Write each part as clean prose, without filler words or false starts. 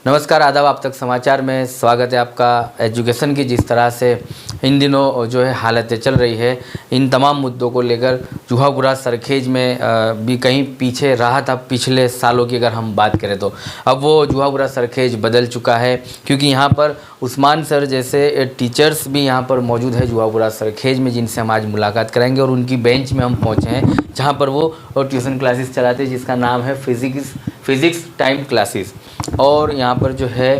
नमस्कार, आदाब। आप तक समाचार में स्वागत है आपका। एजुकेशन की जिस तरह से इन दिनों जो है हालतें चल रही है, इन तमाम मुद्दों को लेकर जुहापुरा सरखेज में भी कहीं पीछे रहा था पिछले सालों की अगर हम बात करें तो। अब वो जुहापुरा सरखेज बदल चुका है, क्योंकि यहाँ पर उस्मान सर जैसे टीचर्स भी यहाँ पर मौजूद है जुहापुरा सरखेज में, जिनसे हम आज मुलाकात कराएंगे। और उनकी बेंच में हम पहुँचे हैं जहाँ पर वो ट्यूशन क्लासेस चलाते हैं, जिसका नाम है फिज़िक्स टाइम क्लासेस। और यहाँ पर जो है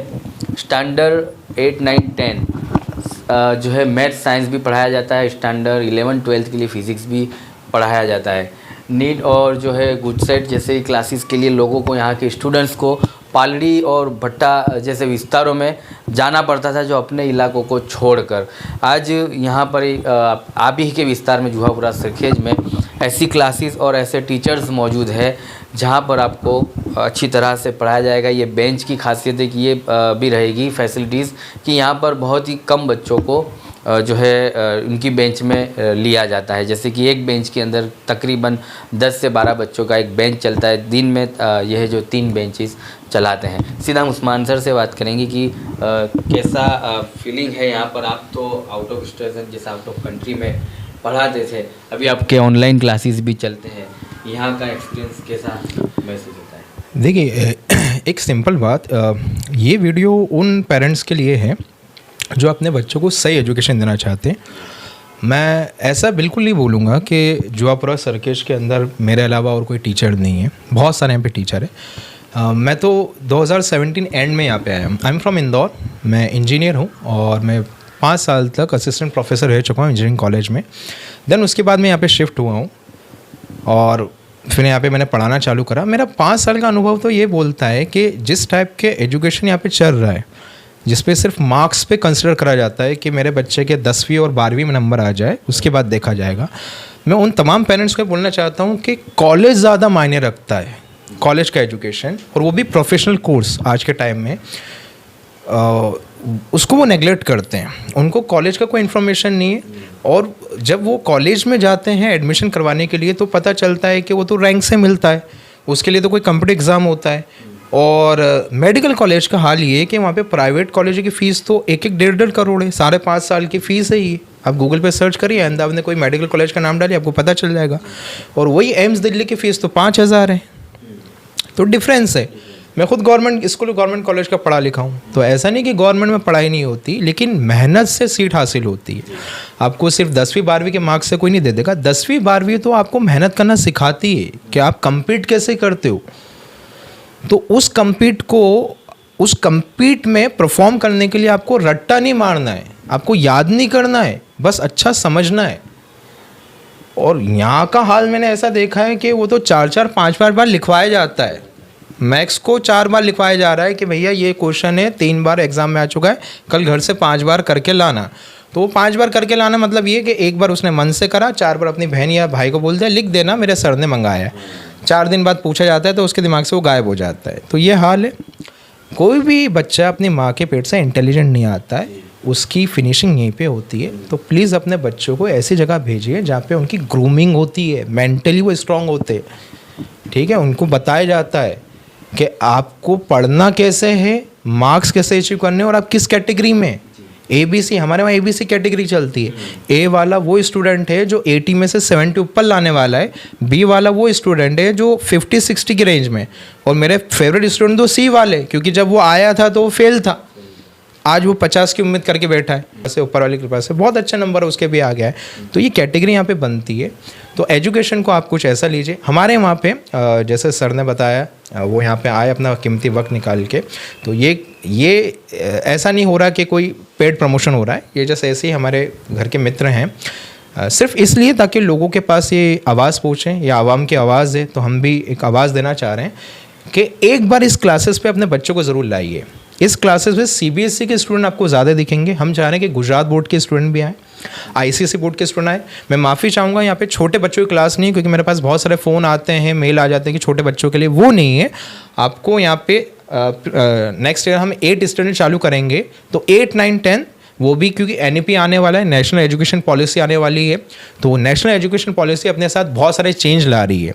स्टैंडर्ड 8, 9, 10 जो है मैथ साइंस भी पढ़ाया जाता है। स्टैंडर्ड 11, 12 के लिए फ़िज़िक्स भी पढ़ाया जाता है। नीट और जो है गुड सेट जैसे क्लासेस के लिए लोगों को, यहाँ के स्टूडेंट्स को पालड़ी और भट्टा जैसे विस्तारों में जाना पड़ता था, जो अपने इलाकों को छोड़कर। आज यहाँ पर आप ही के विस्तार में जुहापुरा सरखेज में ऐसी क्लासेस और ऐसे टीचर्स मौजूद है जहाँ पर आपको अच्छी तरह से पढ़ाया जाएगा। ये बेंच की खासियत है कि ये भी रहेगी फैसिलिटीज़ कि यहाँ पर बहुत ही कम बच्चों को जो है उनकी बेंच में लिया जाता है। जैसे कि एक बेंच के अंदर तकरीबन 10 से 12 बच्चों का एक बेंच चलता है। दिन में यह जो 3 बेंचेस चलाते हैं। सीधा हम उस्मान सर से बात करेंगे कि कैसा फीलिंग है यहाँ पर। आप तो आउट ऑफ स्टेशन जैसे आउट ऑफ कंट्री में पढ़ाते थे, अभी आपके ऑनलाइन क्लासेस भी चलते हैं, यहाँ का एक्सपीरियंस कैसा महसूस होता है? देखिए, एक सिंपल बात, ये वीडियो उन पेरेंट्स के लिए है जो अपने बच्चों को सही एजुकेशन देना चाहते हैं। मैं ऐसा बिल्कुल नहीं बोलूँगा कि जुहापुरा सरखेज के अंदर मेरे अलावा और कोई टीचर नहीं है, बहुत सारे यहाँ पे टीचर है। मैं तो 2017 एंड में यहाँ पे आया हूँ। आई एम फ्रॉम इंदौर, मैं इंजीनियर हूँ और मैं 5 साल तक असिस्टेंट प्रोफेसर रह चुका हूँ इंजीनियरिंग कॉलेज में। देन उसके बाद मैं यहाँ पे शिफ्ट हुआ हूँ और फिर यहाँ पे मैंने पढ़ाना चालू करा। मेरा 5 साल का अनुभव तो ये बोलता है कि जिस टाइप के एजुकेशन यहाँ पे चल रहा है, जिस पे सिर्फ मार्क्स पे कंसिडर करा जाता है कि मेरे बच्चे के 10वीं और 12वीं में नंबर आ जाए, उसके बाद देखा जाएगा। मैं उन तमाम पेरेंट्स को बोलना चाहता हूँ कि कॉलेज ज़्यादा मायने रखता है, कॉलेज का एजुकेशन, और वो भी प्रोफेशनल कोर्स। आज के टाइम में उसको वो नेगलेक्ट करते हैं, उनको कॉलेज का कोई इन्फॉर्मेशन नहीं है। और जब वो कॉलेज में जाते हैं एडमिशन करवाने के लिए तो पता चलता है कि वो तो रैंक से मिलता है, उसके लिए तो कोई कॉम्पिटिटिव एग्ज़ाम होता है। और मेडिकल कॉलेज का हाल ये है कि वहाँ पे प्राइवेट कॉलेज की फ़ीस तो 1-1, 1.5 करोड़ है। 5.5 साल की फ़ीस है ये। आप गूगल पे सर्च करिए, अहमदाबाद में कोई मेडिकल कॉलेज का नाम डालिए, आपको पता चल जाएगा। और वही एम्स दिल्ली की फ़ीस तो 5,000 है। तो डिफरेंस है। मैं खुद गवर्नमेंट स्कूल, गवर्नमेंट कॉलेज का पढ़ा लिखा हूँ, तो ऐसा नहीं कि गवर्नमेंट में पढ़ाई नहीं होती, लेकिन मेहनत से सीट हासिल होती है। आपको सिर्फ 10वीं 12वीं के मार्क्स से कोई नहीं दे देगा। 10वीं 12वीं तो आपको मेहनत करना सिखाती है कि आप कम्पीट कैसे करते हो। तो उस कम्पीट में परफॉर्म करने के लिए आपको रट्टा नहीं मारना है, आपको याद नहीं करना है, बस अच्छा समझना है। और यहाँ का हाल मैंने ऐसा देखा है कि वो तो 4-4, 5-5 बार लिखवाया जाता है। मैथ्स को 4 बार लिखवाया जा रहा है कि भैया ये क्वेश्चन है, 3 बार एग्जाम में आ चुका है, कल घर से 5 बार करके लाना। तो वो 5 बार करके लाना मतलब ये कि 1 बार उसने मन से करा, 4 बार अपनी बहन या भाई को बोल दिया लिख देना, मेरे सर ने मंगाया है। 4 दिन बाद पूछा जाता है तो उसके दिमाग से वो गायब हो जाता है। तो ये हाल है। कोई भी बच्चा अपनी माँ के पेट से इंटेलिजेंट नहीं आता है, उसकी फिनिशिंग यहीं पे होती है। तो प्लीज़ अपने बच्चों को ऐसी जगह भेजिए जहाँ पे उनकी ग्रूमिंग होती है, मेंटली वो स्ट्रांग होते हैं। ठीक है, उनको बताया जाता है कि आपको पढ़ना कैसे है, मार्क्स कैसे अचीव करने, और आप किस कैटेगरी में। ABC, हमारे वहाँ ABC कैटेगरी चलती है। A वाला वो स्टूडेंट है जो 80 में से 70 ऊपर लाने वाला है। B वाला वो स्टूडेंट है जो 50-60 की रेंज में। और मेरे फेवरेट स्टूडेंट तो C वाले, क्योंकि जब वो आया था तो वो फेल था, आज वो 50 की उम्मीद करके बैठा है। ऐसे ऊपर वाली कृपा से बहुत अच्छा नंबर उसके भी आ गया है। तो ये कैटेगरी यहाँ पे बनती है। तो एजुकेशन को आप कुछ ऐसा लीजिए। हमारे वहाँ पे जैसे सर ने बताया, वो यहाँ पे आए अपना कीमती वक्त निकाल के। तो ये ऐसा नहीं हो रहा कि कोई पेड प्रमोशन हो रहा है, ये जैसे ऐसे ही हमारे घर के मित्र हैं, सिर्फ इसलिए ताकि लोगों के पास ये आवाज़ पहुँचे, या आवाम की आवाज़ है। तो हम भी एक आवाज़ देना चाह रहे हैं कि एक बार इस क्लासेस पे अपने बच्चों को ज़रूर लाइए। इस क्लासेस में CBSE के स्टूडेंट आपको ज़्यादा दिखेंगे। हम चाह रहे हैं कि गुजरात बोर्ड के स्टूडेंट भी आए, ICSE बोर्ड के स्टूडेंट आए। मैं माफ़ी चाहूँगा, यहाँ पे छोटे बच्चों की क्लास नहीं है, क्योंकि मेरे पास बहुत सारे फ़ोन आते हैं, मेल आ जाते हैं कि छोटे बच्चों के लिए, वो नहीं है। आपको यहाँ पे नेक्स्ट ईयर हम 8 स्टूडेंट चालू करेंगे, तो 8, 9, 10 वो भी, क्योंकि NEP आने वाला है, नेशनल एजुकेशन पॉलिसी आने वाली है। तो नेशनल एजुकेशन पॉलिसी अपने साथ बहुत सारे चेंज ला रही है।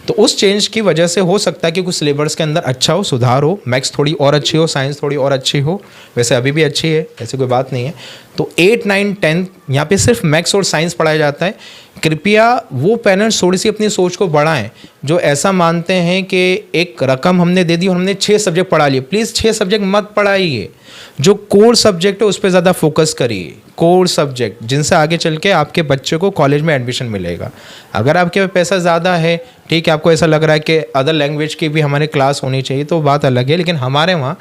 तो उस चेंज की वजह से हो सकता है कि कुछ सिलेबस के अंदर अच्छा हो, सुधार हो, मैथ्स थोड़ी और अच्छी हो, साइंस थोड़ी और अच्छी हो। वैसे अभी भी अच्छी है, ऐसी कोई बात नहीं है। तो 8, 9, 10 यहाँ पे सिर्फ मैथ्स और साइंस पढ़ाया जाता है। कृपया वो पेरेंट्स थोड़ी सी अपनी सोच को बढ़ाएं जो ऐसा मानते हैं कि एक रकम हमने दे दी और हमने 6 सब्जेक्ट पढ़ा लिए। प्लीज़ 6 सब्जेक्ट मत पढ़ाइए, जो कोर सब्जेक्ट है उस पर ज़्यादा फोकस करिए। कोर सब्जेक्ट जिनसे आगे चल के आपके बच्चे को कॉलेज में एडमिशन मिलेगा। अगर आपके पास पैसा ज़्यादा है, ठीक है, आपको ऐसा लग रहा है कि अदर लैंग्वेज की भी हमारे क्लास होनी चाहिए, तो बात अलग है। लेकिन हमारे वहाँ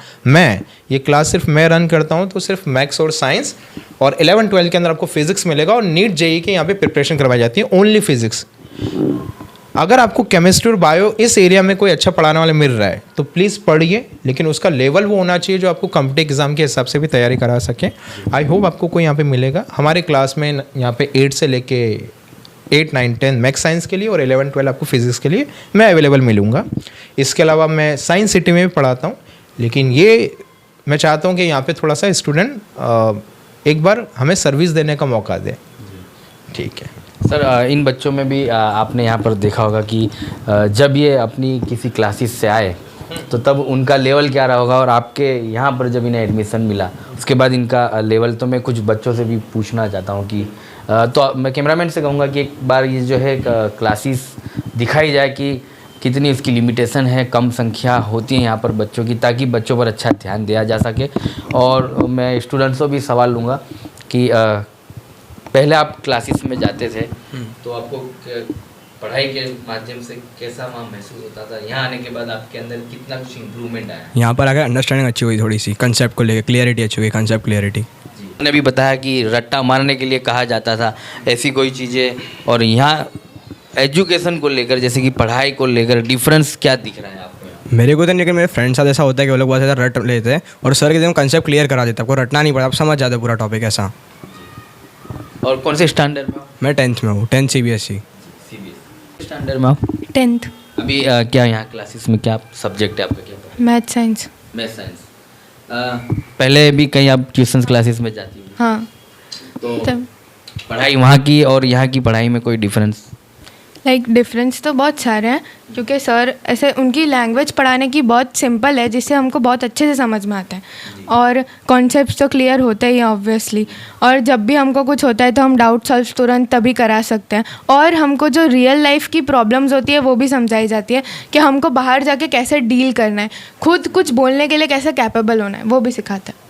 ये क्लास सिर्फ मैं रन करता हूँ, तो सिर्फ मैथ्स और साइंस और 11, 12 के अंदर आपको फिजिक्स मिलेगा। और नीट जेईई के यहाँ पे प्रिपरेशन करवाई जाती है, ओनली फिजिक्स। अगर आपको केमिस्ट्री और बायो इस एरिया में कोई अच्छा पढ़ाने वाला मिल रहा है तो प्लीज़ पढ़िए, लेकिन उसका लेवल वो होना चाहिए जो आपको कॉम्पिटिटिव एग्जाम के हिसाब से भी तैयारी करा सके। आई होप आपको कोई यहाँ पे मिलेगा। हमारे क्लास में यहाँ पे 8 से लेके 8, 9, 10 मैथ्स साइंस के लिए और 11, 12 आपको फिजिक्स के लिए मैं अवेलेबल मिलूँगा। इसके अलावा मैं साइंस सिटी में भी पढ़ाता हूँ, लेकिन ये मैं चाहता हूँ कि यहाँ पर थोड़ा सा स्टूडेंट एक बार हमें सर्विस देने का मौका दे। ठीक है सर, इन बच्चों में भी आपने यहाँ पर देखा होगा कि जब ये अपनी किसी क्लासेस से आए तो तब उनका लेवल क्या रहा होगा, और आपके यहाँ पर जब इन्हें एडमिशन मिला उसके बाद इनका लेवल। तो मैं कुछ बच्चों से भी पूछना चाहता हूँ कि तो मैं कैमरामैन से कहूँगा कि एक बार ये जो है क्लासेस दिखाई जाए कि कितनी इसकी लिमिटेशन है, कम संख्या होती है यहाँ पर बच्चों की, ताकि बच्चों पर अच्छा ध्यान दिया जा सके। और मैं स्टूडेंट्स से भी सवाल लूँगा कि पहले आप क्लासेस में जाते थे तो आपको पढ़ाई के माध्यम से कैसा वहाँ महसूस होता था? यहाँ आने के बाद आपके अंदर कितना कुछ इम्प्रूवमेंट आया? यहाँ पर आकर अंडरस्टैंडिंग अच्छी हुई, थोड़ी सी कंसेप्ट को लेकर क्लियरिटी अच्छी हुई, कंसेप्ट क्लियरिटी। मैंने भी बताया कि रट्टा मारने के लिए कहा जाता था, ऐसी कोई चीज़ें, और यहाँ एजुकेशन को लेकर जैसे कि पढ़ाई को लेकर डिफरेंस क्या दिख रहा है आपको? मेरे को तो नहीं, लेकिन मेरे फ्रेंड्स साथ ऐसा होता है कि वो लोग बहुत ज़्यादा रट लेते हैं और सर के दिन कंसेप्ट क्लियर करा देता है, आपको रटना नहीं पड़ा, आप समझ जाते पूरा टॉपिक ऐसा। और कौन से स्टैंडर्ड में? मैं 10th में हूँ, 10th CBSE स्टैंडर्ड में? 10th। अभी क्या यहाँ क्लासेस में क्या सब्जेक्ट है आपका? क्या मैथ साइंस। Math science. पहले भी कहीं आप ट्यूशन क्लासेस में जाती हो? हाँ। तो पढ़ाई वहाँ की और यहाँ की पढ़ाई में कोई डिफरेंस? डिफरेंस तो बहुत सारे हैं, क्योंकि सर ऐसे उनकी लैंग्वेज पढ़ाने की बहुत सिंपल है, जिससे हमको बहुत अच्छे से समझ में आता है, और कॉन्सेप्ट्स तो क्लियर होते ही हैं ऑब्वियसली। और जब भी हमको कुछ होता है तो हम डाउट सॉल्व तुरंत तभी करा सकते हैं, और हमको जो रियल लाइफ की प्रॉब्लम्स होती है वो भी समझाई जाती है कि हमको बाहर जाके कैसे डील करना है, खुद कुछ बोलने के लिए कैसे कैपेबल होना है, वो भी सिखाता है।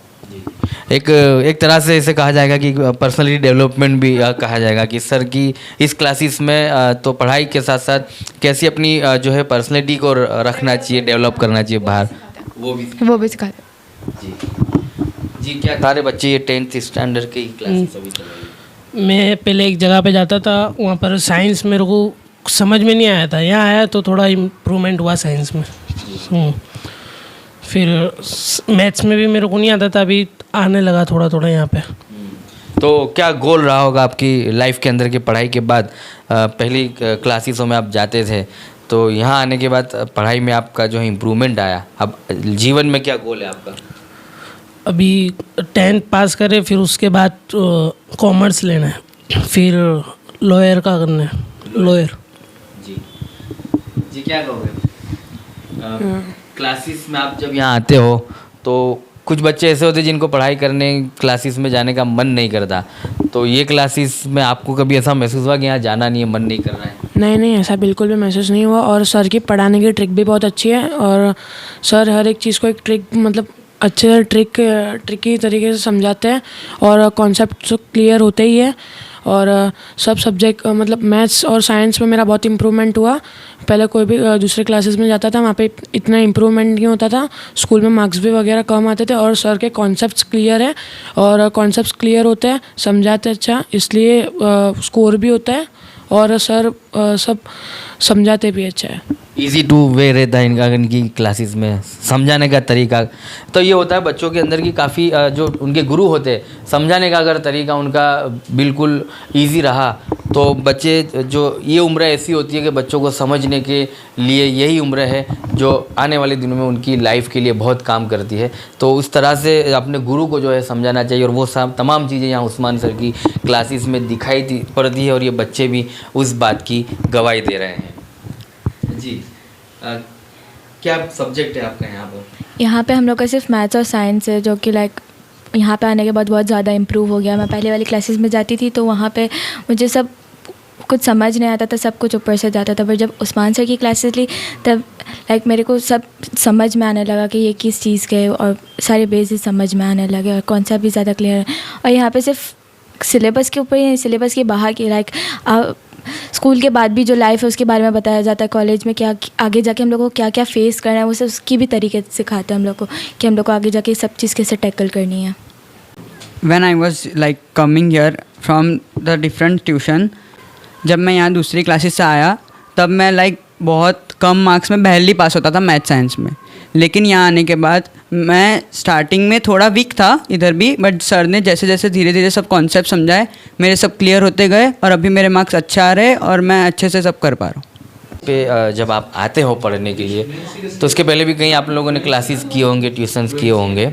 एक तरह से इसे कहा जाएगा कि पर्सनली डेवलपमेंट भी कहा जाएगा कि सर की इस क्लासेस में तो पढ़ाई के साथ साथ कैसी अपनी जो है पर्सनैलिटी को रखना चाहिए, डेवलप करना चाहिए बाहर, वो भी सिखाता है। जी क्या सारे बच्चे ये 10th स्टैंडर्ड की क्लासेस अभी चल रही है? मैं पहले एक जगह पे जाता था, वहाँ पर साइंस मेरे को समझ में नहीं आया था, यहाँ आया तो थोड़ा इम्प्रूवमेंट हुआ साइंस में। फिर मैथ्स में भी मेरे को नहीं आता था, अभी आने लगा थोड़ा थोड़ा यहाँ पे। तो क्या गोल रहा होगा आपकी लाइफ के अंदर की पढ़ाई के बाद? पहली क्लासेसों में आप जाते थे, तो यहाँ आने के बाद पढ़ाई में आपका जो है इम्प्रूवमेंट आया, अब जीवन में क्या गोल है आपका? अभी 10th पास करे, फिर उसके बाद कॉमर्स लेना है, फिर लॉयर का करना है, लॉयर। जी क्या कहोगे? क्लासेस में आप जब यहाँ आते हो तो कुछ बच्चे ऐसे होते हैं जिनको पढ़ाई करने क्लासेस में जाने का मन नहीं करता, तो ये क्लासेस में आपको कभी ऐसा महसूस हुआ कि यहाँ जाना नहीं है, मन नहीं कर रहा है? नहीं, ऐसा बिल्कुल भी महसूस नहीं हुआ। और सर की पढ़ाने की ट्रिक भी बहुत अच्छी है, और सर हर एक चीज़ को एक ट्रिक अच्छे से ट्रिकी तरीके से समझाते हैं, और कॉन्सेप्ट क्लियर होते ही है। और सब सब्जेक्ट मैथ्स और साइंस में मेरा बहुत इम्प्रूवमेंट हुआ। पहले कोई भी दूसरे क्लासेस में जाता था, वहाँ पे इतना इम्प्रूवमेंट नहीं होता था, स्कूल में मार्क्स भी वगैरह कम आते थे, और सर के कॉन्सेप्ट्स क्लियर है, और कॉन्सेप्ट्स क्लियर होते हैं, समझाते अच्छा, इसलिए स्कोर भी होता है, और सर सब समझाते भी अच्छा है। ईजी टू वे रहता है इनकी क्लासेस में समझाने का तरीका। तो ये होता है बच्चों के अंदर की काफ़ी जो उनके गुरु होते हैं, समझाने का अगर तरीका उनका बिल्कुल ईजी रहा तो बच्चे जो ये उम्र ऐसी होती है कि बच्चों को समझने के लिए यही उम्र है जो आने वाले दिनों में उनकी लाइफ के लिए बहुत काम करती है। तो उस तरह से अपने गुरु को जो है समझाना चाहिए, और वो तमाम चीज़ें यहाँ उस्मान सर की क्लासेस में दिखाई पड़ती है, और ये बच्चे भी उस बात की गवाही दे रहे हैं। जी जी क्या सब्जेक्ट है आपका यहाँ पर? यहाँ पे हम लोग का सिर्फ मैथ्स और साइंस है, जो कि लाइक यहाँ पे आने के बाद बहुत ज़्यादा इम्प्रूव हो गया। मैं पहले वाली क्लासेस में जाती थी तो वहाँ पे मुझे सब कुछ समझ नहीं आता था, सब कुछ ऊपर से जाता था, पर जब उस्मान सर की क्लासेस ली तब लाइक मेरे को सब समझ में आने लगा कि ये किस चीज़ के, और सारे बेसिस समझ में आने लगे और कॉन्सेप्ट भी ज़्यादा क्लियर है। और यहाँ पे सिर्फ सिलेबस के ऊपर ही, सिलेबस के बाहर की लाइक स्कूल के बाद भी जो लाइफ है उसके बारे में बताया जाता है। कॉलेज में क्या आगे जाके हम लोग को क्या क्या फेस करना है वो सब उसकी भी तरीके से सिखाते हैं हम लोग को, कि हम लोग को आगे जाके सब चीज़ कैसे टैकल करनी है। When I was like coming here from the different tuition, जब मैं यहाँ दूसरी क्लासेस से आया तब मैं लाइक बहुत कम मार्क्स में barely पास होता था मैथ साइंस में, लेकिन यहाँ आने के बाद मैं स्टार्टिंग में थोड़ा वीक था इधर भी, बट सर ने जैसे जैसे धीरे धीरे सब कॉन्सेप्ट समझाए मेरे सब क्लियर होते गए और अभी मेरे मार्क्स अच्छे आ रहे और मैं अच्छे से सब कर पा रहा हूँ। पे जब आप आते हो पढ़ने के लिए तो उसके पहले भी कहीं आप लोगों ने क्लासेस किए होंगे, ट्यूशन्स किए होंगे,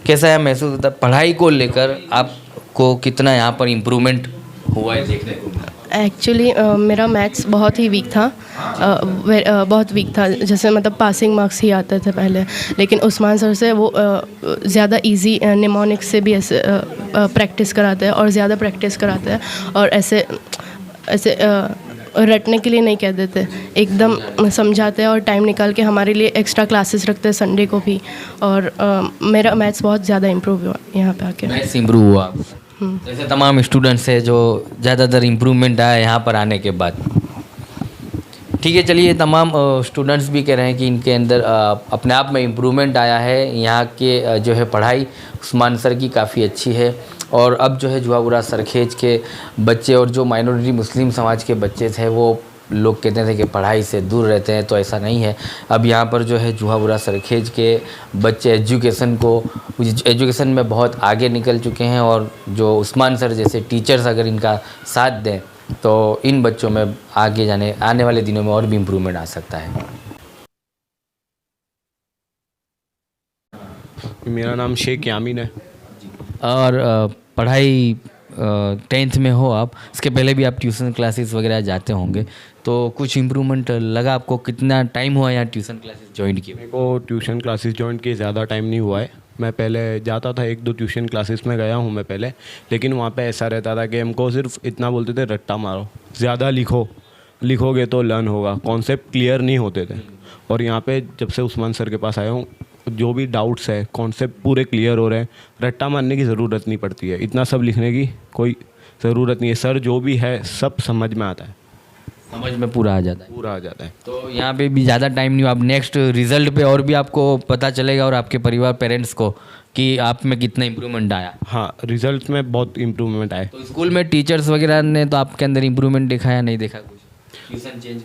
कैसा है महसूस होता है पढ़ाई को लेकर? आपको कितना यहाँ पर इम्प्रूवमेंट हुआ है देखने को मिला? एक्चुअली मेरा मैथ्स बहुत ही वीक था, बहुत वीक था, जैसे मतलब पासिंग मार्क्स ही आते थे पहले, लेकिन उस्मान सर से वो ज़्यादा इजी निमोनिक्स से भी ऐसे प्रैक्टिस कराते हैं और ज़्यादा प्रैक्टिस कराते हैं, और ऐसे ऐसे रटने के लिए नहीं कह देते, एकदम समझाते हैं और टाइम निकाल के हमारे लिए एक्स्ट्रा क्लासेस रखते हैं संडे को भी। और मेरा मैथ्स बहुत ज़्यादा इम्प्रूव हुआ यहाँ पे आके। मैथ्स इम्प्रूव हुआ? जैसे तमाम स्टूडेंट्स हैं जो ज़्यादातर इम्प्रूवमेंट आया यहाँ पर आने के बाद। ठीक है, चलिए तमाम स्टूडेंट्स भी कह रहे हैं कि इनके अंदर अपने आप में इम्प्रूवमेंट आया है। यहाँ के जो है पढ़ाई उस्मान सर की काफ़ी अच्छी है, और अब जो है जुहागुड़ा सरखेज के बच्चे और जो माइनॉरिटी मुस्लिम समाज के बच्चे थे वो लोग कहते थे कि पढ़ाई से दूर रहते हैं, तो ऐसा नहीं है। अब यहाँ पर जो है जुहागुड़ा सरखेज के बच्चे एजुकेशन में बहुत आगे निकल चुके हैं, और जो उस्मान सर जैसे टीचर्स अगर इनका साथ दें तो इन बच्चों में आने वाले दिनों में और भी इम्प्रूवमेंट आ सकता है। मेरा नाम शेख यामीन है। और पढ़ाई 10th में हो आप, इसके पहले भी आप ट्यूशन क्लासेस वगैरह जाते होंगे, तो कुछ इम्प्रूवमेंट लगा आपको? कितना टाइम हुआ यहाँ ट्यूशन क्लासेस ज्वाइन किए? मेरे को ट्यूशन क्लासेस ज्वाइन किए ज़्यादा टाइम नहीं हुआ है। मैं पहले जाता था, 1-2 ट्यूशन क्लासेस में गया हूँ मैं पहले, लेकिन वहाँ पे ऐसा रहता था कि हमको सिर्फ इतना बोलते थे रट्टा मारो, ज़्यादा लिखोगे तो लर्न होगा, कॉन्सेप्ट क्लियर नहीं होते थे। और यहाँ पे जब से उस्मान सर के पास आया हूँ, जो भी डाउट्स है कॉन्सेप्ट पूरे क्लियर हो रहे हैं, रट्टा मारने की ज़रूरत नहीं पड़ती है, इतना सब लिखने की कोई ज़रूरत नहीं है। सर जो भी है सब समझ में आता है, समझ में पूरा आ जाता है। तो यहाँ पे भी ज़्यादा टाइम नहीं हुआ, अब नेक्स्ट रिजल्ट पे और भी आपको पता चलेगा और आपके परिवार पेरेंट्स को कि आप में कितना इम्प्रूवमेंट आया। हाँ, रिजल्ट में बहुत इम्प्रूवमेंट आया। तो स्कूल में टीचर्स वगैरह ने तो आपके अंदर इम्प्रूवमेंट देखा या नहीं देखा? कुछ ट्यूशन चेंज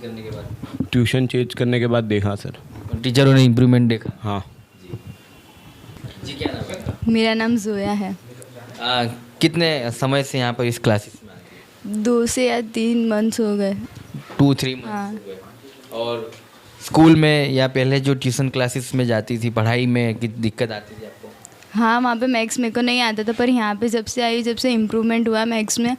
करने के बाद देखा सर, टीचरों ने इम्प्रूवमेंट देखा? हाँ जी। क्या नाम है? मेरा नाम जोया है। कितने समय से यहाँ पर इस क्लासेस में आते? 2 से या 3 मंथ्स हो गए। 2-3 मंथ्स हो गए। और स्कूल में या पहले जो ट्यूशन क्लासेस में जाती थी, पढ़ाई में कितनी दिक्कत आती थी आपको? हाँ, वहाँ पे मैथ्स मेरे को नहीं आता था, पर यहाँ पे जब से इम्प्रूवमेंट हुआ मैथ्स में,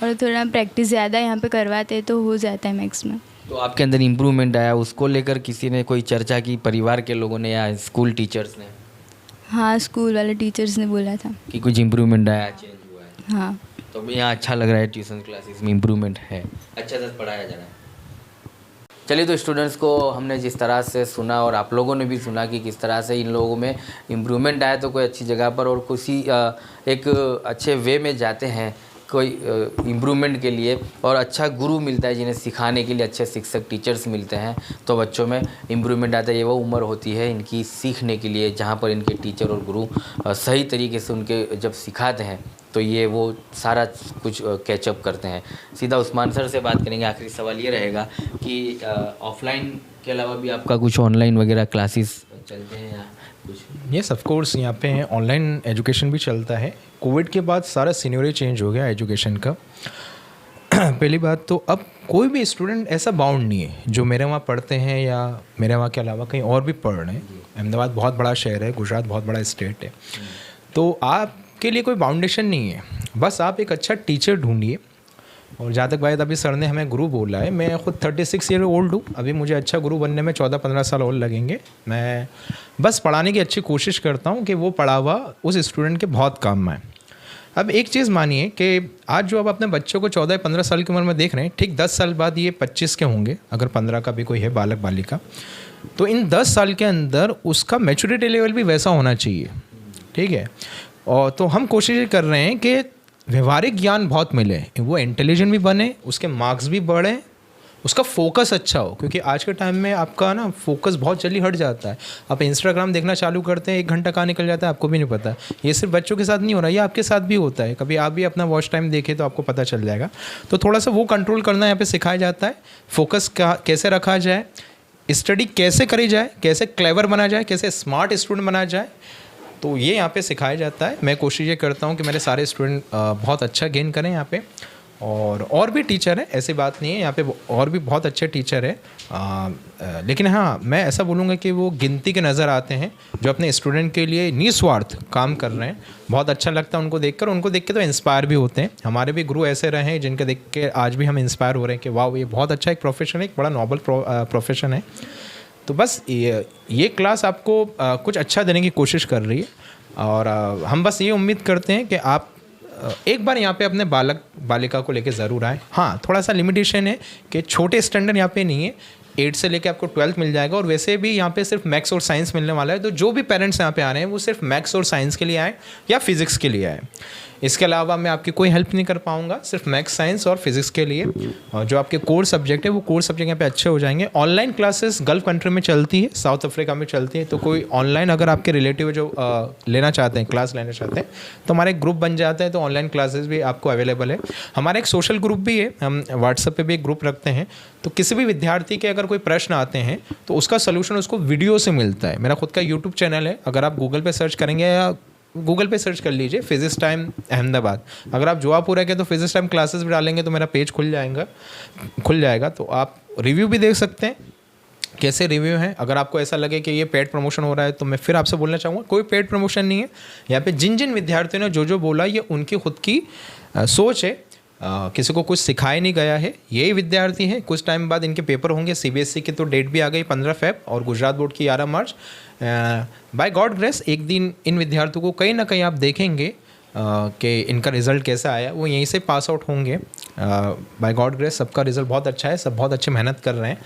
और थोड़ा प्रैक्टिस ज़्यादा यहाँ पे करवाते तो हो जाता है मैथ्स में। तो आपके अंदर इम्प्रूवमेंट आया, उसको लेकर किसी ने कोई चर्चा की, परिवार के लोगों ने या स्कूल टीचर्स ने? हाँ, स्कूल वाले टीचर्स ने बोला था कि कुछ इम्प्रूवमेंट आया, चेंज हुआ है। हाँ, तो यहाँ अच्छा लग रहा है, ट्यूशन क्लासेस में इम्प्रूवमेंट है, अच्छा से पढ़ाया जा रहा है। चलिए, तो स्टूडेंट्स को हमने जिस तरह से सुना और आप लोगों ने भी सुना कि किस तरह से इन लोगों में इम्प्रूवमेंट आया, तो कोई अच्छी जगह पर और किसी एक अच्छे वे में जाते हैं कोई इम्प्रूवमेंट के लिए, और अच्छा गुरु मिलता है जिन्हें सिखाने के लिए अच्छे शिक्षक टीचर्स मिलते हैं, तो बच्चों में इम्प्रूवमेंट आता है। ये वो उम्र होती है इनकी सीखने के लिए जहाँ पर इनके टीचर और गुरु सही तरीके से उनके जब सिखाते हैं तो ये वो सारा कुछ कैचअप करते हैं। सीधा उस्मान सर से बात करेंगे। आखिरी सवाल ये रहेगा कि ऑफलाइन के अलावा भी आपका कुछ ऑनलाइन वगैरह क्लासेस चलते हैं या कुछ? यस, ऑफ कोर्स यहाँ पे ऑनलाइन एजुकेशन भी चलता है। कोविड के बाद सारा सीनियरी चेंज हो गया एजुकेशन का। पहली बात तो अब कोई भी स्टूडेंट ऐसा बाउंड नहीं है जो मेरे वहाँ पढ़ते हैं या मेरे वहाँ के अलावा कहीं और भी पढ़ रहे हैं। अहमदाबाद बहुत बड़ा शहर है, गुजरात बहुत बड़ा स्टेट है, तो आपके लिए कोई बाउंडेशन नहीं है। बस आप एक अच्छा टीचर ढूंढिए और जहाँ तक बात अभी सर ने हमें गुरु बोला है, मैं खुद 36 ईयर ओल्ड हूँ, अभी मुझे अच्छा गुरु बनने में 14-15 साल और लगेंगे। मैं बस पढ़ाने की अच्छी कोशिश करता हूँ कि वो पढ़ा हुआ उस स्टूडेंट के बहुत काम में आए। अब एक चीज़ मानिए कि आज जो आप अपने बच्चों को 14-15 साल की उम्र में देख रहे हैं, ठीक 10 साल बाद ये 25 के होंगे, अगर 15 का भी कोई है बालक बालिका, तो इन 10 साल के अंदर उसका मैच्योरिटी लेवल भी वैसा होना चाहिए, ठीक है। और तो हम कोशिश कर रहे हैं कि व्यवहारिक ज्ञान बहुत मिले, वो इंटेलिजेंट भी बने, उसके मार्क्स भी बढ़े, उसका फोकस अच्छा हो, क्योंकि आज के टाइम में आपका ना फोकस बहुत जल्दी हट जाता है। आप इंस्टाग्राम देखना चालू करते हैं, 1 घंटा कहाँ निकल जाता है आपको भी नहीं पता। ये सिर्फ बच्चों के साथ नहीं हो रहा, ये आपके साथ भी होता है। कभी आप भी अपना वॉच टाइम देखें तो आपको पता चल जाएगा। तो थोड़ा सा वो कंट्रोल करना यहाँ पे सिखाया जाता है। फोकस कैसे रखा जाए, स्टडी कैसे करी जाए, कैसे क्लेवर बना जाए, कैसे स्मार्ट स्टूडेंट बना जाए, तो ये यहाँ पे सिखाया जाता है। मैं कोशिश ये करता हूँ कि मेरे सारे स्टूडेंट बहुत अच्छा गेन करें यहाँ पे। और भी टीचर हैं, ऐसी बात नहीं है, यहाँ पे और भी बहुत अच्छे टीचर हैं, लेकिन हाँ मैं ऐसा बोलूँगा कि वो गिनती के नज़र आते हैं जो अपने स्टूडेंट के लिए निस्वार्थ काम कर रहे हैं। बहुत अच्छा लगता है उनको देख के तो इंस्पायर भी होते हैं। हमारे भी गुरु ऐसे रहे हैं जिनके देख के आज भी हम इंस्पायर हो रहे हैं कि वाह ये बहुत अच्छा एक प्रोफेशन है, एक बड़ा नोबल प्रोफेशन है। तो बस ये क्लास आपको कुछ अच्छा देने की कोशिश कर रही है, और हम बस ये उम्मीद करते हैं कि आप एक बार यहाँ पे अपने बालक बालिका को लेके ज़रूर आए। हाँ थोड़ा सा लिमिटेशन है कि छोटे स्टैंडर्ड यहाँ पे नहीं है, 8 से लेके आपको 12th मिल जाएगा, और वैसे भी यहाँ पे सिर्फ मैथ्स और साइंस मिलने वाला है। तो जो भी पेरेंट्स यहाँ पे आ रहे हैं वो सिर्फ मैथ्स और साइंस के लिए आए या फिज़िक्स के लिए आए, इसके अलावा मैं आपकी कोई हेल्प नहीं कर पाऊँगा, सिर्फ मैथ्स साइंस और फिज़िक्स के लिए। और जो आपके कोर सब्जेक्ट है वो कोर सब्जेक्ट यहाँ पे अच्छे हो जाएंगे। ऑनलाइन क्लासेस गल्फ़ कंट्री में चलती है, साउथ अफ्रीका में चलती है, तो कोई ऑनलाइन अगर आपके रिलेटिव जो लेना चाहते हैं, क्लास लेना चाहते हैं, तो हमारा एक ग्रुप बन जाता है, तो ऑनलाइन क्लासेस भी आपको अवेलेबल है। हमारा एक सोशल ग्रुप भी है, हम व्हाट्सएप पे भी एक ग्रुप रखते हैं, तो किसी भी विद्यार्थी के अगर कोई प्रश्न आते हैं तो उसका सोल्यूशन उसको वीडियो से मिलता है। मेरा खुद का यूट्यूब चैनल है, अगर आप गूगल पे सर्च करेंगे या गूगल पे सर्च कर लीजिए फिजिक्स टाइम अहमदाबाद, अगर आप जुआपुर है के तो फिजिक्स टाइम क्लासेस भी डालेंगे तो मेरा पेज खुल जाएगा, तो आप रिव्यू भी देख सकते हैं कैसे रिव्यू हैं। अगर आपको ऐसा लगे कि ये पेड प्रमोशन हो रहा है तो मैं फिर आपसे बोलना चाहूँगा कोई पेड प्रमोशन नहीं है। यहाँ पे जिन विद्यार्थियों ने जो बोला ये उनकी खुद की सोच है, किसी को कुछ सिखाया नहीं गया है। यही विद्यार्थी हैं, कुछ टाइम बाद इनके पेपर होंगे, CBSE की तो डेट भी आ गई 15 फेब और गुजरात बोर्ड की 11 मार्च। बाय गॉड ग्रेस एक दिन इन विद्यार्थियों को कहीं ना कहीं आप देखेंगे कि इनका रिज़ल्ट कैसा आया, वो यहीं से पास आउट होंगे। बाय गॉड ग्रेस सबका रिज़ल्ट बहुत अच्छा है, सब बहुत अच्छी मेहनत कर रहे हैं,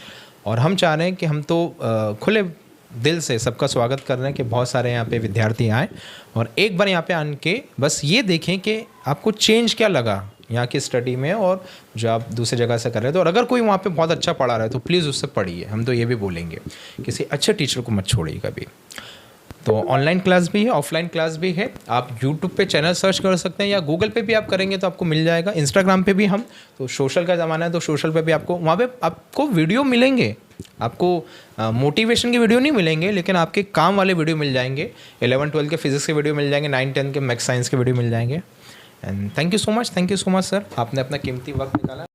और हम चाह रहे हैं कि हम तो खुले दिल से सबका स्वागत कर रहे हैं कि बहुत सारे यहाँ पे विद्यार्थी आएँ और एक बार यहाँ पे आके बस ये देखें कि आपको चेंज क्या लगा यहाँ की स्टडी में और जो आप दूसरी जगह से कर रहे थे। और अगर कोई वहाँ पे बहुत अच्छा पढ़ा रहा है तो प्लीज़ उससे पढ़िए, हम तो ये भी बोलेंगे किसी अच्छे टीचर को मत छोड़िए कभी। तो ऑनलाइन क्लास भी है, ऑफलाइन क्लास भी है, आप यूट्यूब पे चैनल सर्च कर सकते हैं या गूगल पे भी आप करेंगे तो आपको मिल जाएगा। इंस्टाग्राम पे भी हम, तो सोशल का ज़माना है तो सोशल पे भी आपको वहाँ पे आपको वीडियो मिलेंगे, आपको मोटिवेशन के वीडियो नहीं मिलेंगे लेकिन आपके काम वाले वीडियो मिल जाएंगे। 11-12 के फिजिक्स के वीडियो मिल जाएंगे, 9-10 के मैथ्स साइंस के वीडियो मिल जाएंगे। And thank you so much sir, आपने अपना कीमती वक्त निकाला।